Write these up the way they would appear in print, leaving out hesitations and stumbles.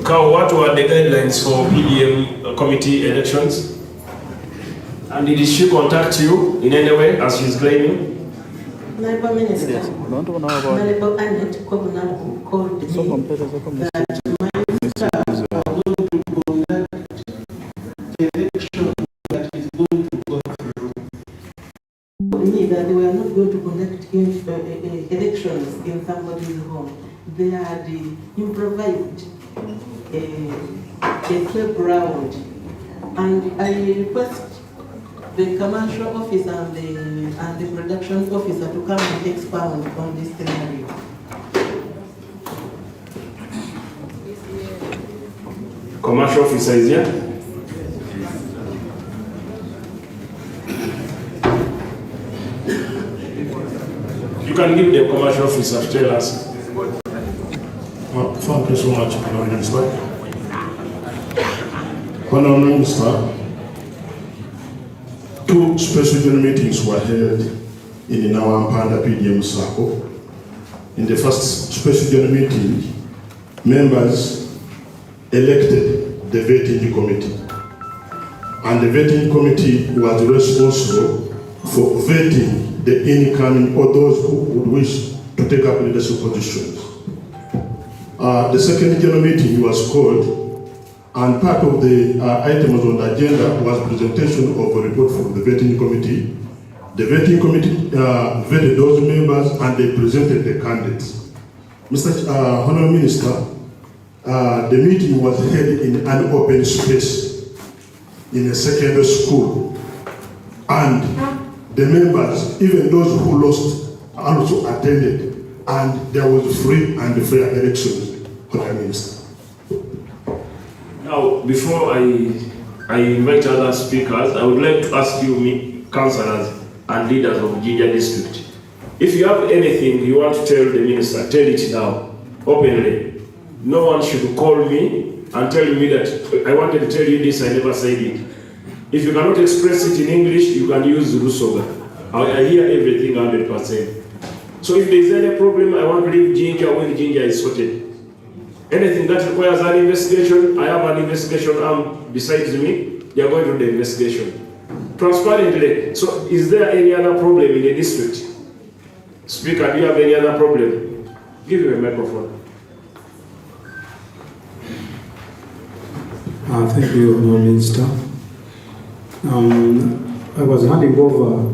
Kao, what were the guidelines for PDM committee elections? And did she contact you in any way, as she's claiming? Honorable Minister, Yes. Honorable Annette Kobunal called me that my minister are going to conduct the election that is going to go through. Me that they were not going to conduct elections in somebody's home. They had improvised a playground, and I request the commercial officer and the production officer to come and expound on this scenario. Commercial officer is here. You can give the commercial officer to tell us. Thank you so much, Honourable Minister. Honourable Minister, 2 special general meetings were held in our Mpanda PDM circle. In the first special general meeting, members elected the vetting committee. And the vetting committee was responsible for vetting the incoming or those who would wish to take up leadership positions. The second general meeting was called, and part of the items on the agenda was presentation of a report from the vetting committee. The vetting committee vetted those members and they presented the candidates. Mr. Honourable Minister, the meeting was held in an open space in a secondary school, and the members, even those who lost, also attended, and there was free and fair elections. Honourable Minister. Now, before I invite other speakers, I would like to ask you, councillors and leaders of Jinja District, if you have anything you want to tell the minister, tell it now, openly. No one should call me and tell me that I wanted to tell you this, I never said it. If you cannot express it in English, you can use Rusoga. I hear everything 100%. So if there is any problem, I want to leave Jinja when Jinja is sorted. Anything that requires an investigation, I have an investigation arm besides me, they are going to do the investigation. Transparently. So is there any other problem in the district? Speaker, do you have any other problem? Give him a microphone. Thank you, Honourable Minister. I was handing over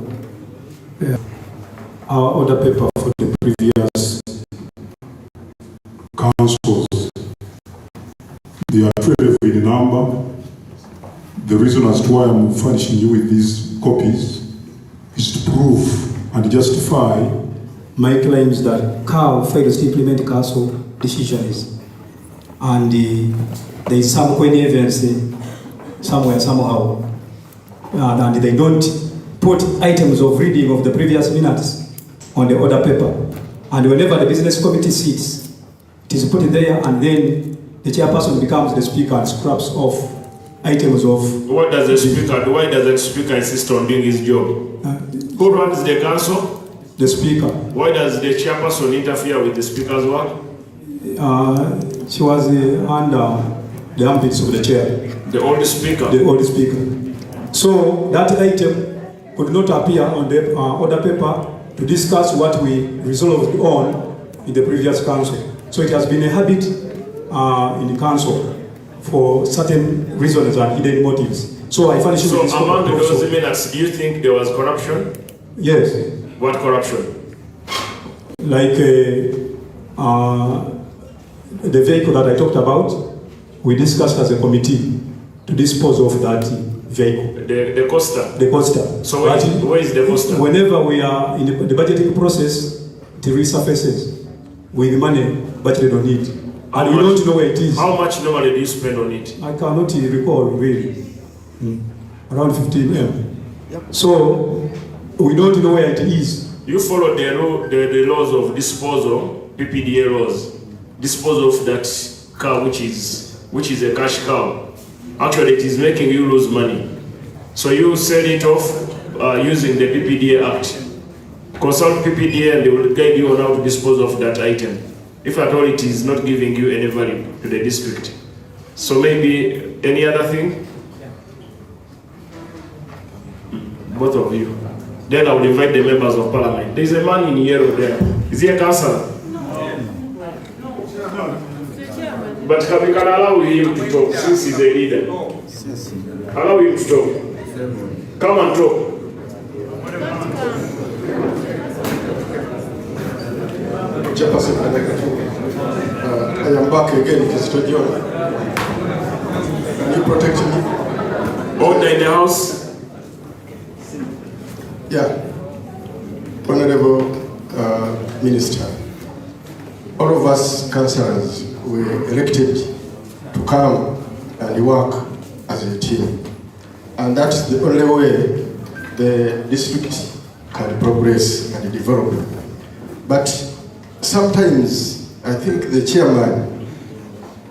our order paper for the previous councils. They are 12 in number. The reason as to why I'm furnishing you with these copies is to prove and justify my claims that CAO fails to implement council decisions, and there is some connivance somewhere, somehow, and they don't put items of reading of the previous minutes on the order paper. And whenever the business committee sits, it is put there, and then the chairperson becomes the speaker and scraps off items of... What does the speaker do? Why does the speaker insist on doing his job? Who runs the council? The speaker. Why does the chairperson interfere with the speaker's work? She was under the armpits of the chair. The old speaker? The old speaker. So that item could not appear on the order paper to discuss what we resolved on in the previous council. So it has been a habit in the council for certain reasons and hidden motives. So I furnish So among those minutes, do you think there was corruption? Yes. What corruption? Like the vehicle that I talked about, we discussed as a committee to dispose of that vehicle. The coaster? The coaster. So where is the coaster? Whenever we are in the budgeting process, it resurfaces with money budgeted on it. And we don't know where it is. How much normally do you spend on it? I cannot recall really. Around 15 M. Yep. So we don't know where it is. You follow the laws of disposal, PPDA laws. Dispose of that car which is a cash cow. Actually, it is making you lose money. So you sell it off using the PPDA Act. Consult PPDA and they will guide you on how to dispose of that item. If at all it is not giving you any value to the district. So maybe any other thing? Both of you. Then I will invite the members of parliament. There is a man in yellow there. Is he a councillor? But we can allow him to talk since he's a leader. Allow him to talk. Come and talk. I am back again, Mr. John. Can you protect me? Order in the house. Yeah. Honorable Minister, all of us councillors were elected to come and work as a team. And that's the only way the district can progress and develop. But sometimes I think the chairman,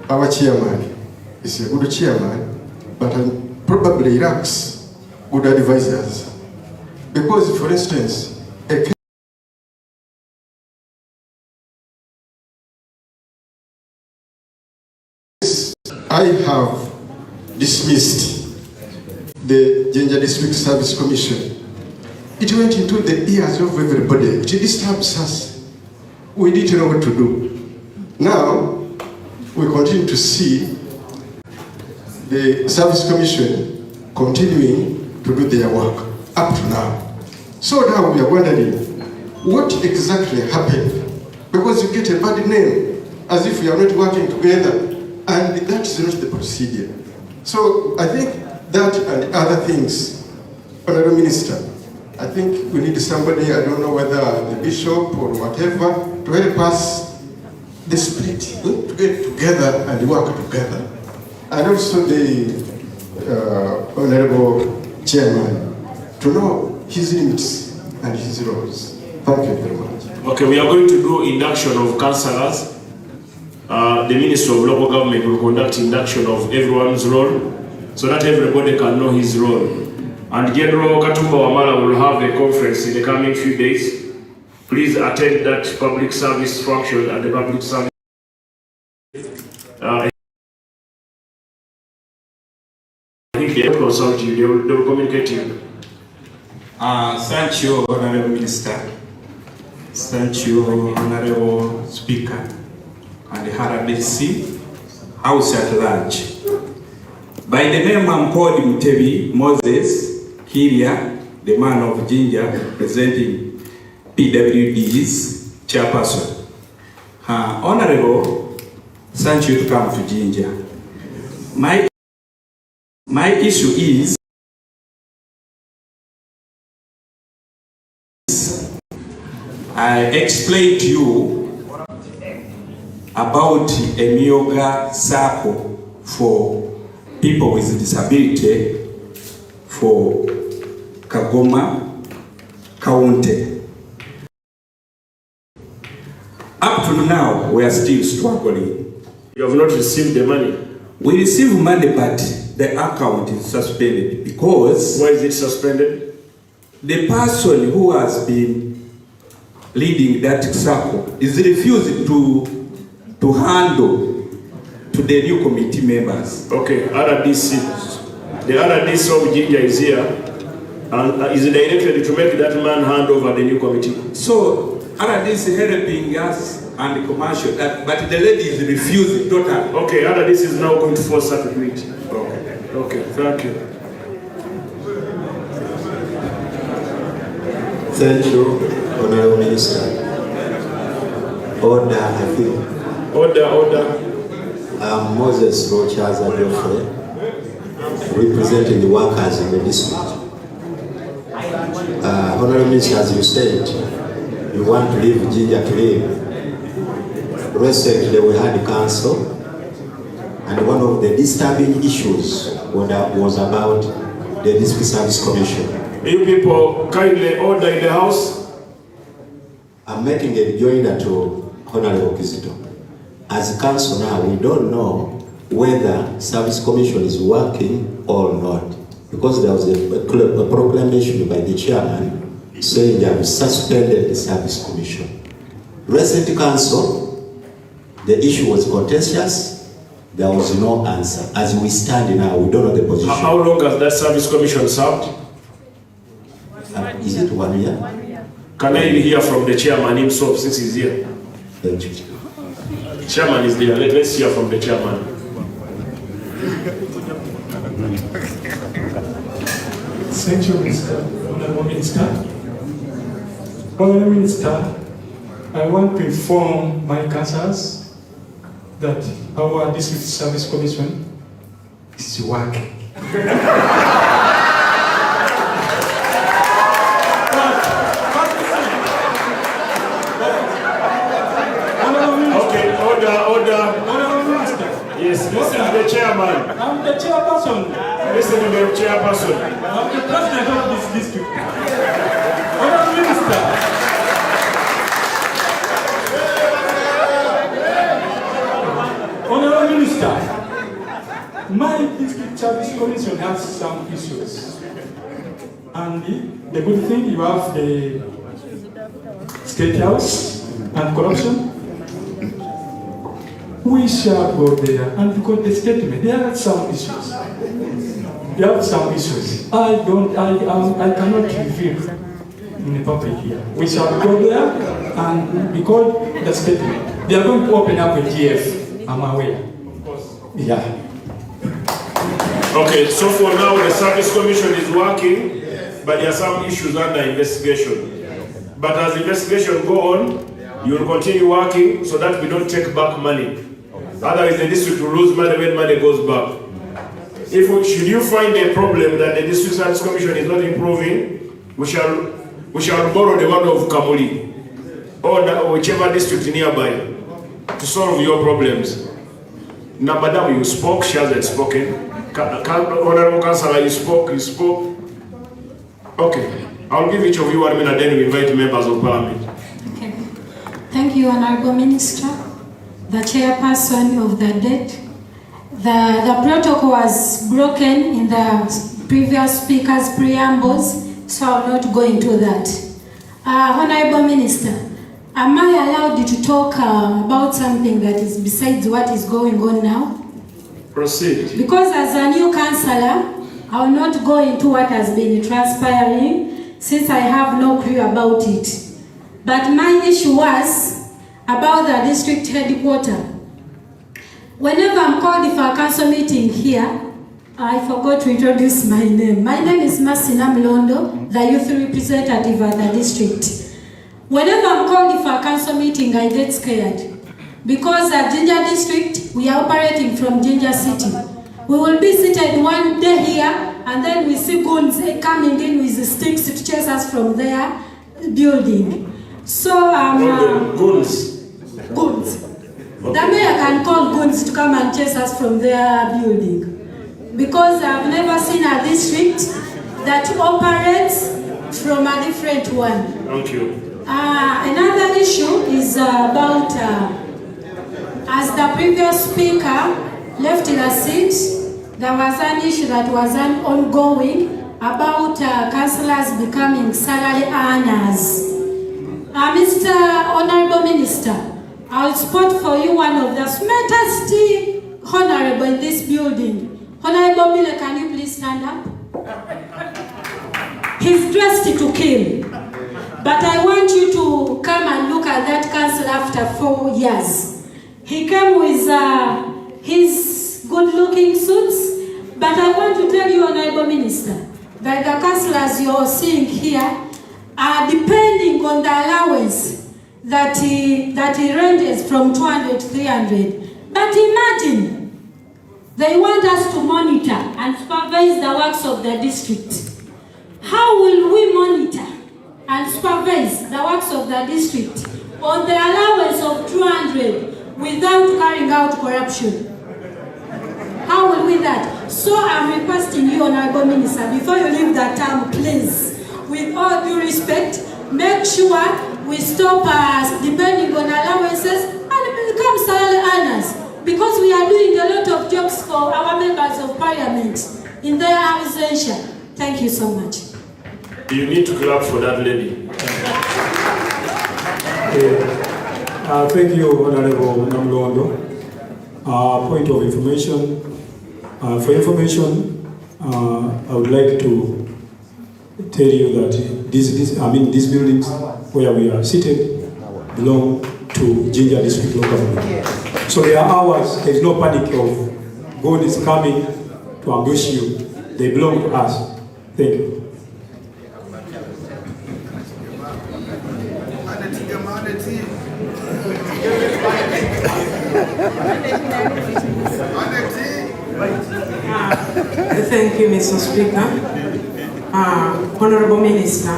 our chairman, is a good chairman, but probably lacks good advisors. Because, for instance, I have dismissed the Jinja District Service Commission. It went into the ears of everybody. It disturbs us. We didn't know what to do. Now, we continue to see the Service Commission continuing to do their work up to now. So now we are wondering, what exactly happened? Because you get a bad name, as if we are not working together, and that is not the procedure. So I think that and other things, Honorable Minister, I think we need somebody, I don't know whether the bishop or whatever, to help us, the spirit, to get together and work together. And also the Honorable Chairman, to know his limits and his roles. Thank you very much. Okay, we are going to do induction of councillors. The Minister of Local Government will conduct induction of everyone's role so that everybody can know his role. And General Katumba Wamala will have a conference in the coming few days. Please attend that public service function at the public service. I think they will consult you, they will communicate to you. Thank you, Honorable Minister. Thank you, Honorable Speaker, and the RDC House at large. By the name I'm called Mutebi Moses Kiria, the man of Jinja, representing PWD's chairperson. Honorable, thank you to come to Jinja. My issue is I explained to you about a Myoga circle for people with disability for Kagoma County. Up to now, we are still struggling. You have not received the money? We receive money, but the account is suspended because... Why is it suspended? The person who has been leading that circle is refusing to handle to the new committee members. Okay, RDC. The RDC of Jinja is here and is directed to make that man hand over the new committee. So RDC helping us and the commercial, but the lady is refusing totally. Okay, RDC is now going to force her to do it. Okay. Okay, thank you. Thank you, Honorable Minister. Order, I think. Order. I'm Moses Rochaza Geoffrey, representing the workers in the district. Honorable Minister, as you said, you want to leave Jinja to live. Recently, we had a council, and one of the disturbing issues was about the District Service Commission. You people kindly order in the house. I'm making a rejoinder to Honorable Kizito. As a council now, we don't know whether Service Commission is working or not, because there was a proclamation by the chairman saying they have suspended the Service Commission. Recent council, the issue was contentious, there was no answer. As we stand now, we don't know the position. How long has that service commission served? Is it 1 year? Can I hear from the chairman himself since he's here? Thank you. Chairman is there. Let's hear from the chairman. Thank you, Honorable Minister. Honorable Minister, I want to inform my councillors that our district service commission is working. Okay, order. Honorable Minister, Yes, listen to the chairman. I'm the chairperson. Listen to the chairperson. I'm the president of this district. Honorable Minister, Honorable Minister, my district service commission has some issues. And the good thing, you have the State House and corruption. We shall go there, and because the statement, there are some issues. There are some issues. I cannot reveal in the public here. We shall go there, and because the statement, they are going to open up a GF. I'm aware. Yeah. Okay, so for now the service commission is working, but there are some issues under investigation. But as investigation go on, you will continue working so that we don't take back money. Otherwise the district will lose money when money goes back. Should you find a problem that the district service commission is not improving, we shall borrow the one of Kamuli or whichever district nearby to solve your problems. Now, Madam, you spoke, she hasn't spoken. Honorable Councillor, you spoke. Okay, I'll give each of you 1 minute, then we invite members of Parliament. Okay. Thank you, Honorable Minister, the chairperson of the date. The protocol was broken in the previous speaker's preambles, so I'll not go into that. Honorable Minister, am I allowed to talk about something that is besides what is going on now? Proceed. Because as a new councillor, I will not go into what has been transpiring since I have no clue about it. But my issue was about the district headquarters. Whenever I'm called for a council meeting here, I forgot to introduce my name. My name is Masina Mlondo, the youth representative at the district. Whenever I'm called for a council meeting, I get scared. Because at Jinja district, we are operating from Jinja city. We will be seated one day here, and then we see goons coming in with the sticks to chase us from their building. So, Goons. Goons. The mayor can call goons to come and chase us from their building. Because I've never seen a district that operates from a different one. Thank you. Another issue is about, as the previous speaker left the seat, there was an issue that was ongoing about councillors becoming salary earners. Mr. Honorable Minister, I'll spot for you one of the smartest honorable in this building. Honorable Miller, can you please stand up? He's dressed to kill. But I want you to come and look at that council after 4 years. He came with his good-looking suits, but I want to tell you, Honorable Minister, that the councillors you're seeing here are depending on the allowance that he ranges from 200 to 300. But imagine, they want us to monitor and supervise the works of the district. How will we monitor and supervise the works of the district on the allowance of 200 without carrying out corruption? How will we that? So I'm requesting you, Honorable Minister, before you leave that term, please, with all due respect, make sure we stop depending on allowances and become salary earners, because we are doing a lot of jobs for our members of parliament in their absentia. Thank you so much. You need to clap for that lady. Thank you, Honorable Namlondo. Point of information. For information, I would like to tell you that these buildings where we are seated belong to Jinja District Local Government. So there are ours. There is no panic of God is coming to ambush you. They belong to us. Thank you. Thank you, Mr. Speaker. Honorable Minister,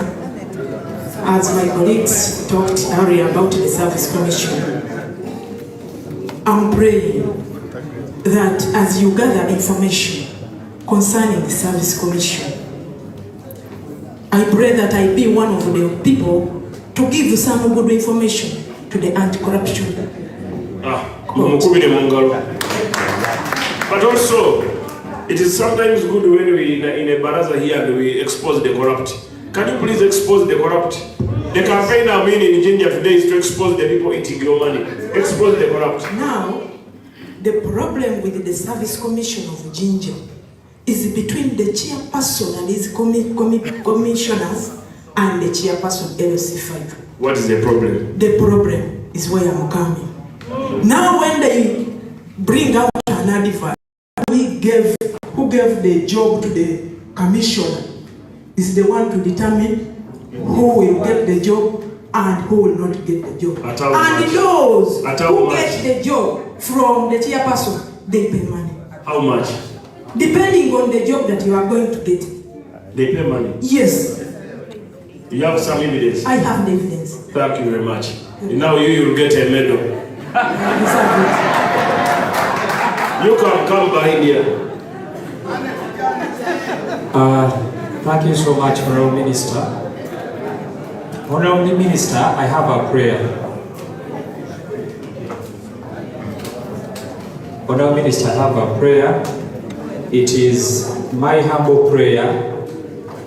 as my colleagues talked earlier about the Service Commission, I'm praying that as you gather information concerning the Service Commission, I pray that I be one of the people to give some good information to the anti-corruption. But also, it is sometimes good when we in a baraza here and we expose the corrupt. Can you please expose the corrupt? The campaign I'm in Jinja today is to expose the people eating your money. Expose the corrupt. Now, the problem with the Service Commission of Jinja is between the chairperson and his commissioners and the chairperson LC5. What is the problem? The problem is where I'm coming. Now when they bring out an advert, who gave the job to the commissioner is the one to determine who will get the job and who will not get the job. And those who get the job from the chairperson, they pay money. How much? Depending on the job that you are going to get. They pay money? Yes. You have some evidence? I have the evidence. Thank you very much. Now you will get a medal. You can come by here. Thank you so much, Honorable Minister. Honorable Minister, I have a prayer. Honorable Minister, I have a prayer. It is my humble prayer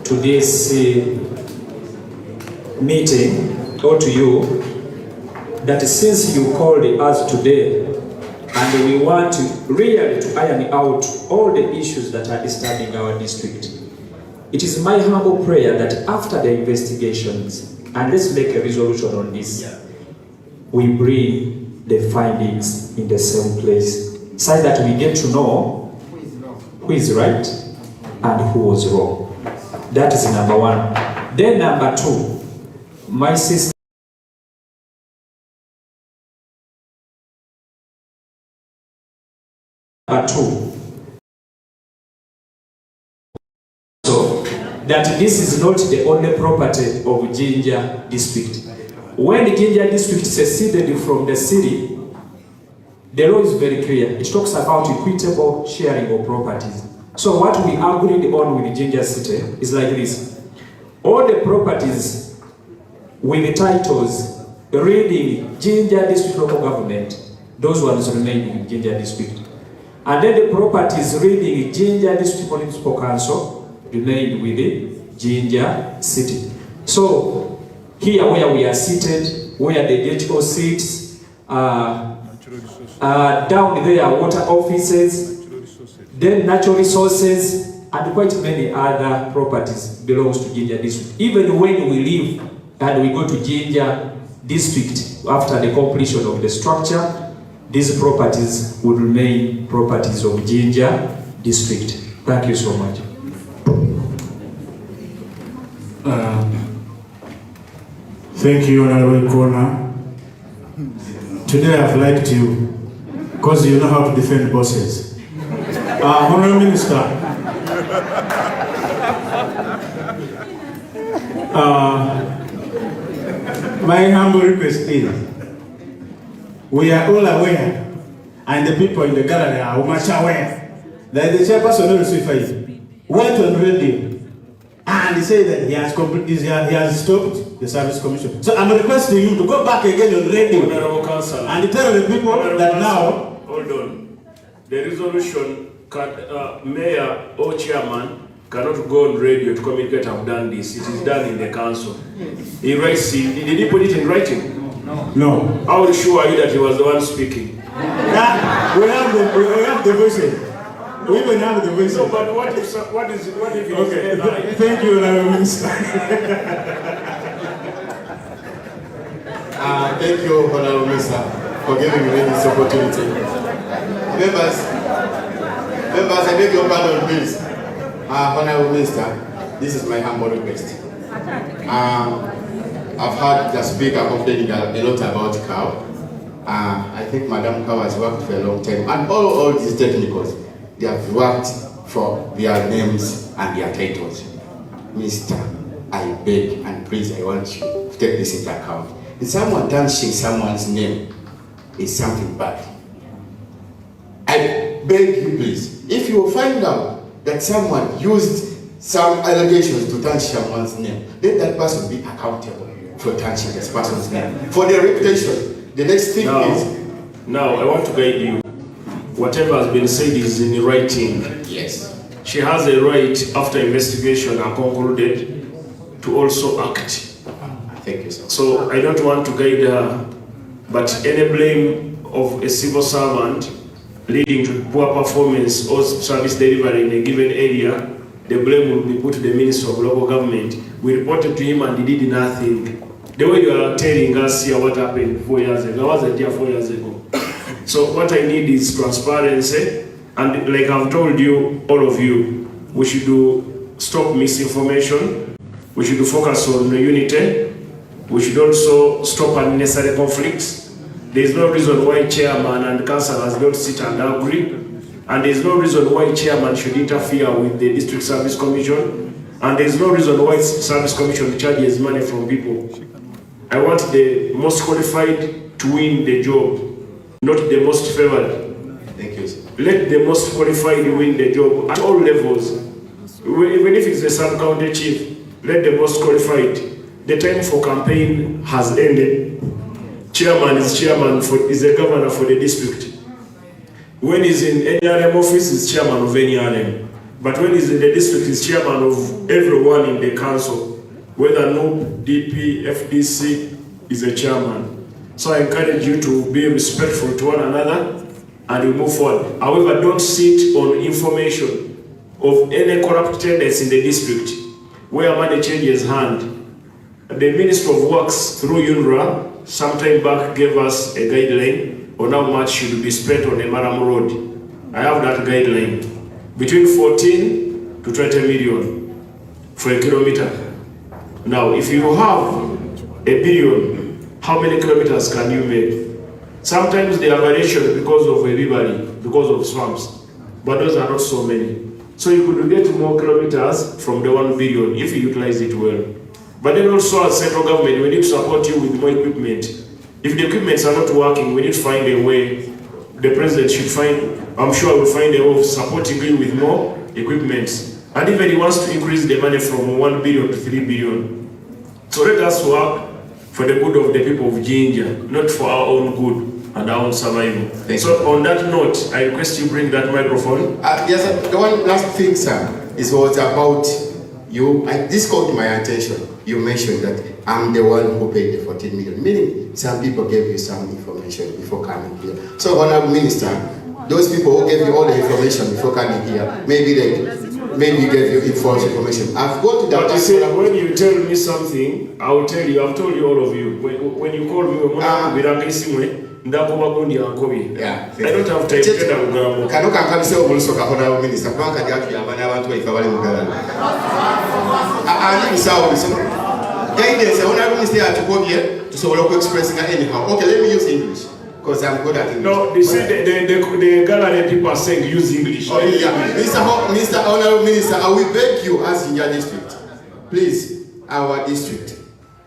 to this meeting, or to you, that since you called us today, and we want really to iron out all the issues that are disturbing our district, it is my humble prayer that after the investigations, and let's make a resolution on this, we bring the findings in the same place, so that we get to know who is right and who was wrong. That is number one. Then number two, my sister, so that this is not the only property of Jinja District. When Jinja District seceded from the city, the law is very clear. It talks about equitable sharing of properties. So what we agreed on with Jinja City is like this. All the properties with the titles reading Jinja District Local Government, those ones remain in Jinja District. And then the properties reading Jinja District Municipal Council remain with the Jinja City. So here where we are seated, where the DHO sits, down there water offices, then natural resources, and quite many other properties belongs to Jinja District. Even when we leave and we go to Jinja District after the completion of the structure, these properties will remain properties of Jinja District. Thank you so much. Thank you, Honorable Corner. Today I've liked you because you know how to defend bosses. Honorable Minister, my humble request is, we are all aware, and the people in the gallery are much aware, that the chairperson of the went on radio and he said that he has stopped the Service Commission. So I'm requesting you to go back again on radio and tell the people that now... Hold on. The resolution, mayor or chairman cannot go on radio to communicate I've done this. It is done in the council. He writes, did he put it in writing? No. How sure are you that he was the one speaking? We have the vision. We even have the vision. No, but what if it is Okay, thank you, Honorable Minister. Thank you, Honorable Minister, for giving me this opportunity. Members, I beg your pardon, please. Honorable Minister, this is my humble request. I've heard the speaker complaining a lot about cow. I think Madam Cow has worked for a long time, and all these technicals, they have worked for their names and their titles. Mister, I beg and please, I want you to take this into account. If someone tarnishing someone's name is something bad, I beg you please, if you find out that someone used some allegations to tarnish someone's name, let that person be accountable for tarnishing this person's name. For their reputation, the next thing Now, I want to guide you. Whatever has been said is in writing. Yes. She has a right, after investigation are concluded, to also act. Thank you, sir. So I don't want to guide her, but any blame of a civil servant leading to poor performance or service delivery in a given area, the blame will be put to the Minister of Local Government. We reported to him and he did nothing. The way you are telling us here what happened 4 years ago, I wasn't here 4 years ago. So what I need is transparency, and like I've told you, all of you, we should stop misinformation, we should focus on unity, we should also stop unnecessary conflicts. There is no reason why chairman and councillors don't sit and agree, and there is no reason why chairman should interfere with the District Service Commission, and there is no reason why Service Commission charges money from people. I want the most qualified to win the job, not the most favored. Thank you, sir. Let the most qualified win the job at all levels. Even if it's the sub-county chief, let the most qualified. The time for campaign has ended. Chairman is chairman, is the governor for the district. When he's in NRM office, he's chairman of NRM. But when he's in the district, he's chairman of everyone in the council. Whether NOP, DP, FDC, is a chairman. So I encourage you to be respectful to one another and you move forward. However, don't sit on information of any corrupt tendency in the district where money changes hand. The Minister of Works through UNRWA sometime back gave us a guideline on how much should be spent on a Balaam road. I have that guideline. Between 14 to 20 million for a kilometer. Now, if you have $1 billion, how many kilometers can you make? Sometimes there are variations because of everybody, because of swamps, but those are not so many. So you could get more kilometers from the 1 billion if you utilize it well. But then also as central government, we need to support you with more equipment. If the equipments are not working, we need to find a way. The president should find, I'm sure will find a way of supporting you with more equipment. And even he wants to increase the money from 1 billion to 3 billion. So let us work for the good of the people of Ginger, not for our own good and our own survival. So on that note, I request you bring that microphone. Yes, sir. The one last thing, sir, is what about you. This caught my attention. You mentioned that I'm the one who paid the 14 million, meaning some people gave you some information before coming here. So, Honorable Minister, those people who gave you all the information before coming here, maybe you gave you false information. I've got to that. But you say, when you tell me something, I will tell you. I've told you all of you. When you call me, I don't have time to tell you. Kano kankabise obulusoka Honorable Minister, kubanga kyatuyamba n'abantu baife abali mu galala. Ani bisawo bisono. Guidance, Honorable Minister atukobye tusobola okuexpressinga anyhow. Okay, let me use English. Because I'm good at English. No, they say the gallery people are saying use English. Oh, yeah. Mr. Honorable Minister, I will beg you as in your district, please, our district,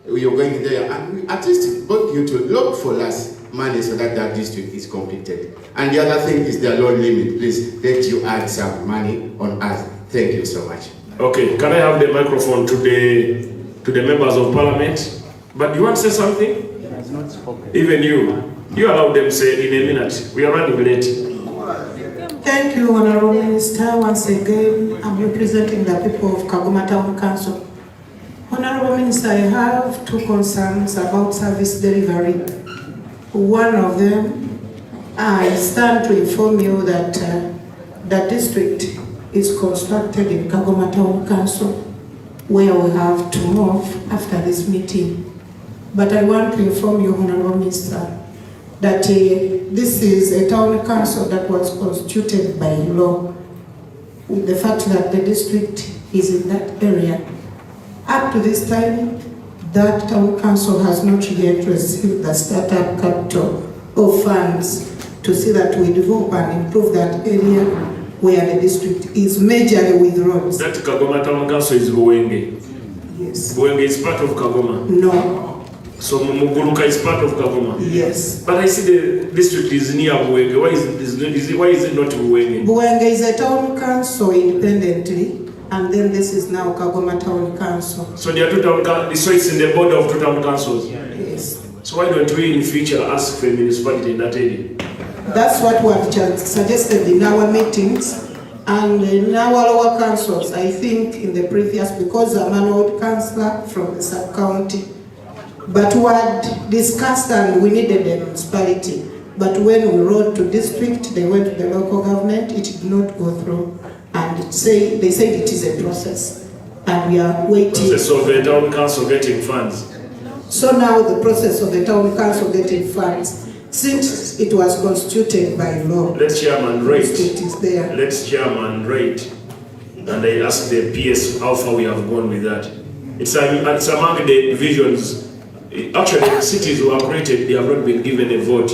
we are going there and we at least beg you to look for us money so that district is completed. And the other thing is the loan limit. Please let you add some money on us. Thank you so much. Okay, can I have the microphone to the members of parliament? But you want to say something? He has not spoken. Even you allow them say in a minute. We are running late. Thank you, Honorable Minister. Once again, I'm representing the people of Kagoma Town Council. Honorable Minister, I have two concerns about service delivery. One of them, I stand to inform you that the district is constructed in Kagoma Town Council, where we have to move after this meeting. But I want to inform you, Honorable Minister, that this is a town council that was constituted by law, with the fact that the district is in that area. Up to this time, that town council has not yet received the startup capital or funds to see that we develop and improve that area where the district is majorly with roads. That Kagoma Town Council is Buwenge. Yes. Buwenge is part of Kagoma. No. So Muguluka is part of Kagoma. Yes. But I see the district is near Buwenge. Why is it not Buwenge? Buwenge is a town council independently, and then this is now Kagoma Town Council. So there are two town councils. So it's in the border of two town councils. Yes. So why don't we in future ask for a municipality in that area? That's what we have suggested in our meetings and in our lower councils. I think in the previous, because I'm an old councillor from the sub-county, but we had discussed and we needed a municipality. But when we wrote to district, they went to the local government, it did not go through. And they said it is a process. And we are waiting. Process of the town council getting funds. So now the process of the town council getting funds, since it was constituted by law. Let's chairman rate. It is there. Let's chairman rate. And I ask the PS how far we have gone with that. It's among the divisions. Actually, the cities were created, they have not been given a vote.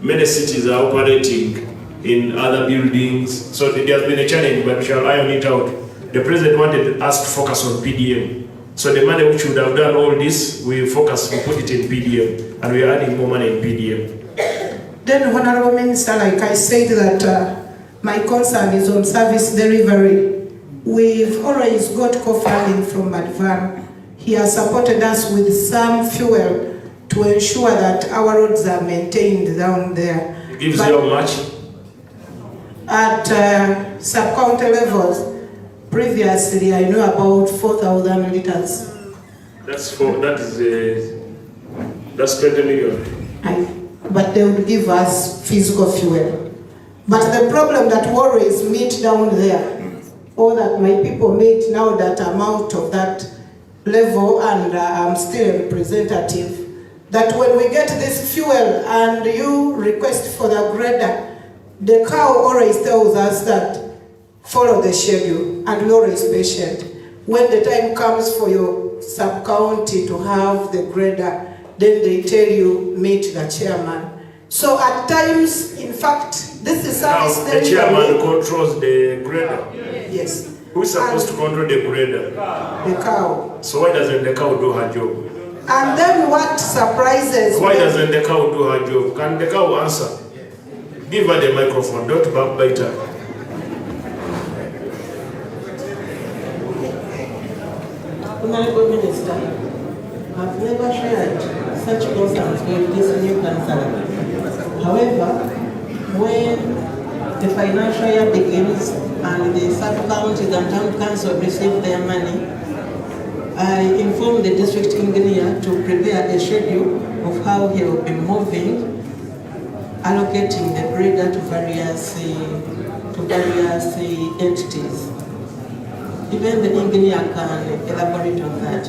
Many cities are operating in other buildings, so there has been a challenge, but we shall iron it out. The president wanted us to focus on PDM. So the money which would have done all this, we put it in PDM, and we are adding more money in PDM. Then, Honorable Minister, like I said that my concern is on service delivery. We've always got co-funding from Advan. He has supported us with some fuel to ensure that our roads are maintained down there. It gives you how much? At sub-county levels, previously I know about 4,000 liters. That's 20 million. But they would give us physical fuel. But the problem that worries meet down there, or that my people meet now that I'm out of that level and I'm still a representative, that when we get this fuel and you request for the grader, the cow always tells us that follow the schedule, and we're always patient. When the time comes for your sub-county to have the grader, then they tell you meet the chairman. So at times, in fact, this is service now, the chairman controls the grader. Yes. Who's supposed to control the grader? The cow. So why doesn't the cow do her job? And then what surprises Why me, doesn't the cow do her job? Can the cow answer? Give her the microphone, don't backbite her. Honorable Minister, I've never shared such concerns with this new councillor. However, when the financial year begins and the sub-counties and town council receive their money, I informed the district engineer to prepare a schedule of how he will be moving, allocating the grader to various entities. Even the engineer can elaborate on that.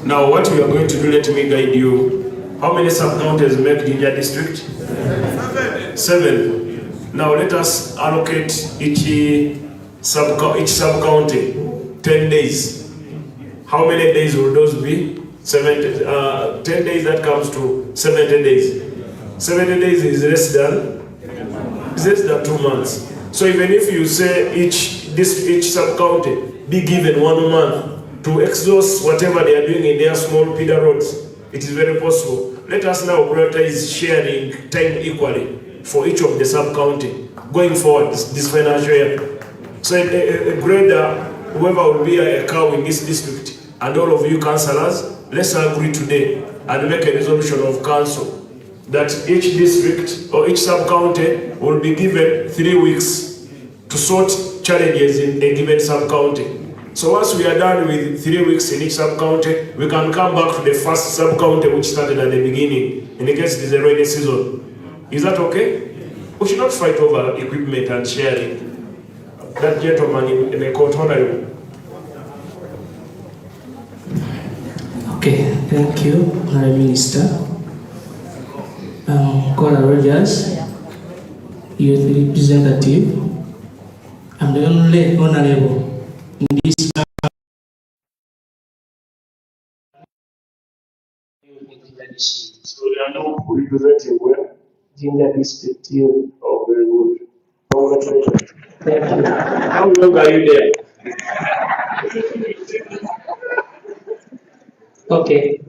Now what we are going to do, let me guide you. How many sub-counties make Ginger district? 7. Now let us allocate each sub-county 10 days. How many days will those be? 10 days, that comes to 70 days. 70 days is less than 2 months. So even if you say each sub-county be given 1 month to exhaust whatever they are doing in their small feeder roads, it is very possible. Let us now prioritize sharing time equally for each of the sub-county going forward this financial year. So a grader, whoever will be a cow in this district, and all of you councillors, let's agree today and make a resolution of council that each district or each sub-county will be given 3 weeks to sort challenges in a given sub-county. So once we are done with 3 weeks in each sub-county, we can come back to the first sub-county which started at the beginning, in case it is a rainy season. Is that okay? We should not fight over equipment and sharing. That gentleman in the court, honorable. Okay, thank you, Prime Minister. Cora Rogers, youth representative. I'm the only honorable in this. So you are not representing where? Jinja district youth. Oh, very good. Congratulations. Thank you. How long are you there? Okay.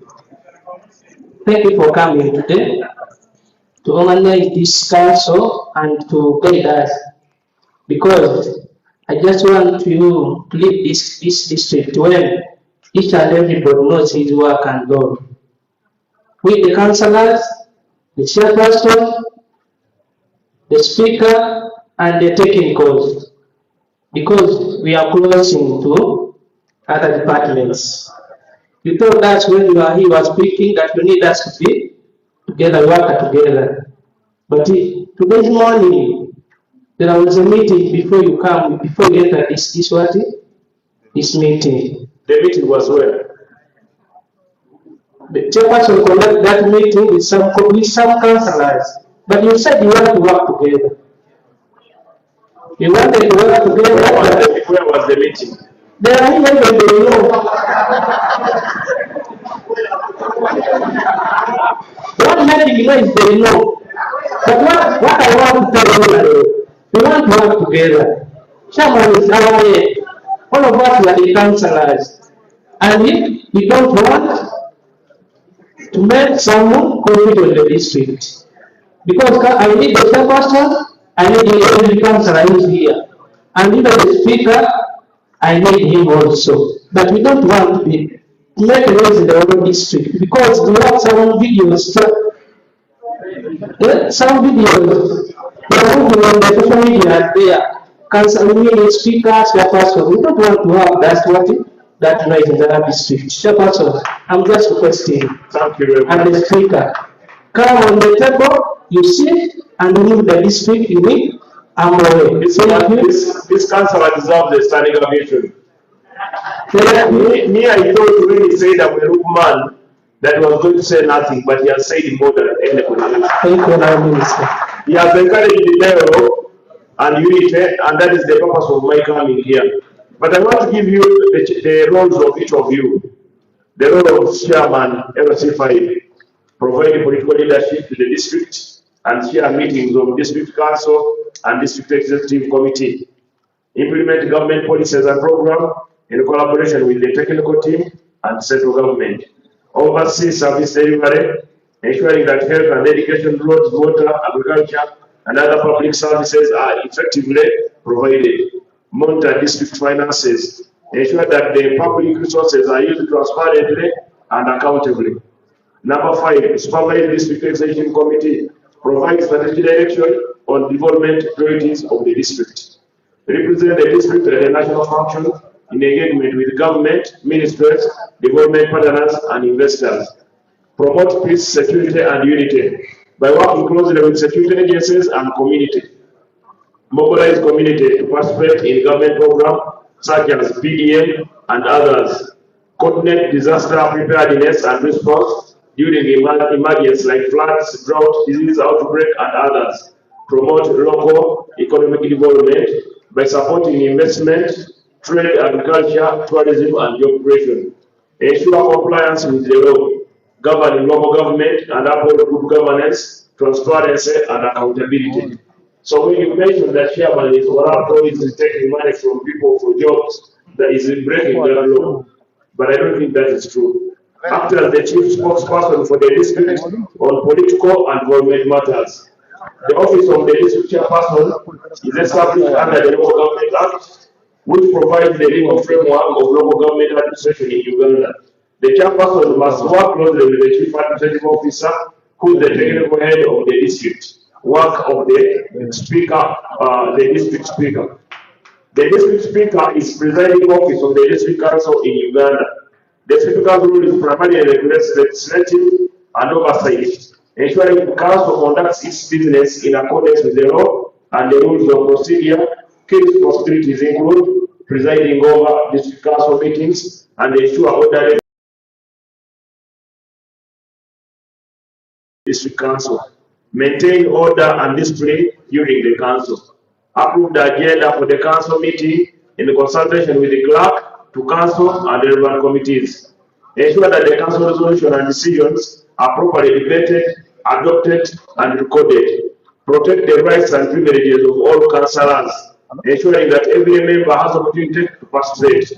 Thank you for coming today to organize this council and to guide us, because I just want you to lead this district when each and everybody knows his work and role. We, the councillors, the chairperson, the speaker, and the technicals, because we are closing to other departments. You told us when he was speaking that we need us to be together, work together. But today's morning, there was a meeting before you come, before you enter this meeting. The meeting was where? The chairperson conducted that meeting with some councillors, but you said you want to work together. You wanted to work together. Where was the meeting? They are here when they know. What matters is they know. But what I want to tell you, we want to work together. Chairman is our head. All of us are the councillors. And if we don't want to make someone conflict with the district, because I need the chairperson, I need every councillor who is here. And even the speaker, I need him also. But we don't want to make noise in the whole district, because we have some videos, they are moving on the social media there. Council speakers, chairperson. We don't want to have that noise in the district. Chairperson, I'm just requesting. Thank you very much. And the speaker, come on the table, you sit and move the district in it. I'm away. This councillor deserves a standing ovation. Me, I thought when he said I'm a rook man, that was going to say nothing, but he has said more than anybody. Thank you, Prime Minister. He has encouraged the dialogue and unity, and that is the purpose of my coming here. But I want to give you the roles of each of you. The role of chairman, LC5, providing political leadership to the district and chair meetings of district council and district executive committee. Implement government policies and programs in collaboration with the technical team and central government. Oversee service delivery, ensuring that health and education, roads, water, agriculture, and other public services are effectively provided. Monitor district finances, ensure that the public resources are used transparently and accountably. Number 5, supervise district executive committee, provide strategic direction on development priorities of the district. Represent the district at the national function in engagement with government, ministries, development partners, and investors. Promote peace, security, and unity by working closely with security agencies and community. Mobilize community to participate in government programs such as PDM and others. Coordinate disaster preparedness and response during emergencies like floods, drought, disease outbreak, and others. Promote local economic development by supporting investment, trade, agriculture, tourism, and job creation. Ensure compliance with the law, govern local government, and uphold good governance, transparency, and accountability. So when you mention that chairman is is taking money from people for jobs, that is breaking the law. But I don't think that is true. Act as the chief spokesperson for the district on political and government matters. The office of the district chairperson is established under the Local Government Act, which provides the legal framework of local government administration in Uganda. The chairperson must work closely with the chief administrative officer, who is the technical head of the district. Work of the speaker, the district speaker. The district speaker is presiding office of the district council in Uganda. The speaker's role is primarily legislative and oversight ensuring the council conducts its business in accordance with the law and the rules of procedure. Key responsibilities include presiding over district council meetings and ensure orderly district council, maintain order and discipline during the council, approve the agenda for the council meeting in consultation with the clerk to council and the relevant committees, ensure that the council resolution and decisions are properly debated, adopted and recorded, protect the rights and privileges of all councillors, ensuring that every member has opportunity to participate,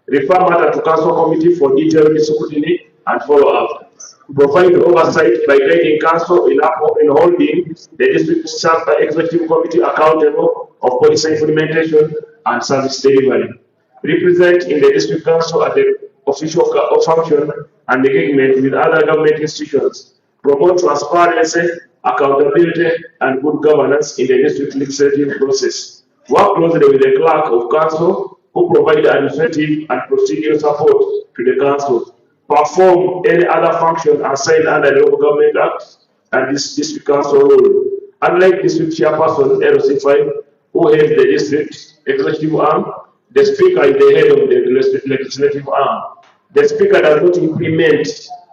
refer matter to council committee for detailed scrutiny and follow-up, provide oversight by guiding council in holding the district executive committee accountable of policy implementation and service delivery, represent in the district council at the official function and engagement with other government institutions, promote transparency, accountability and good governance in the district legislative process, work closely with the clerk of council who provide administrative and procedural support to the council, perform any other function assigned under the Local Government Act and this district council rule. Unlike district chairperson LC5, who heads the district executive arm, the speaker is the head of the legislative arm. The speaker does not implement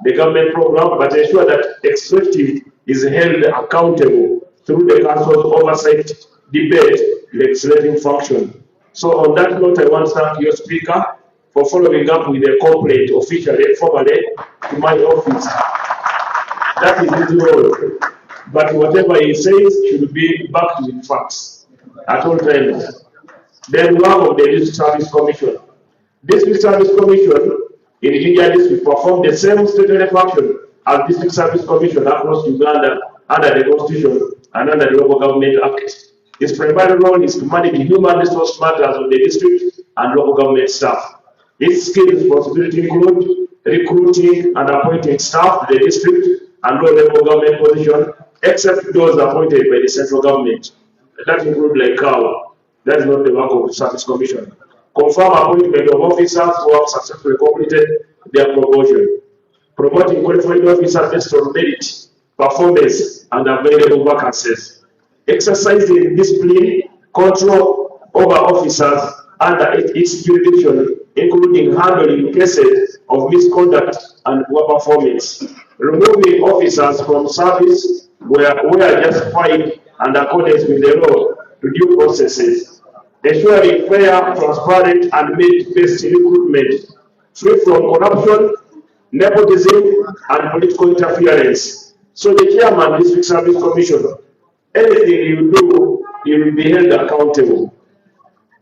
the government program but ensure that executive is held accountable through the council's oversight, debate, legislative function. So on that note, I want to thank your speaker for following up with a complaint officially, formally, to my office. That is his role. But whatever he says should be backed with facts at all times. Then we have the District Service Commission. District Service Commission in Jinja District perform the same statutory function as District Service Commission across Uganda under the Constitution and under the Local Government Act. Its primary role is to manage human resource matters of the district and local government staff. Its key responsibility include recruiting and appointing staff to the district and low-level government position, except those appointed by the central government. That includes like COW. That is not the work of the Service Commission. Confirm appointment of officers who have successfully completed their promotion. Promoting qualified officers based on merit, performance, and available vacancies. Exercising discipline, control over officers under its jurisdiction, including handling cases of misconduct and poor performance. Removing officers from service where justified and accordance with the law to due processes. Ensuring fair, transparent, and merit-based recruitment, free from corruption, nepotism, and political interference. So the chairman, District Service Commission, anything you do, you will be held accountable.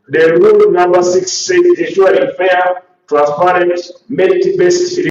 The rule number 6 says ensuring fair, transparent, merit-based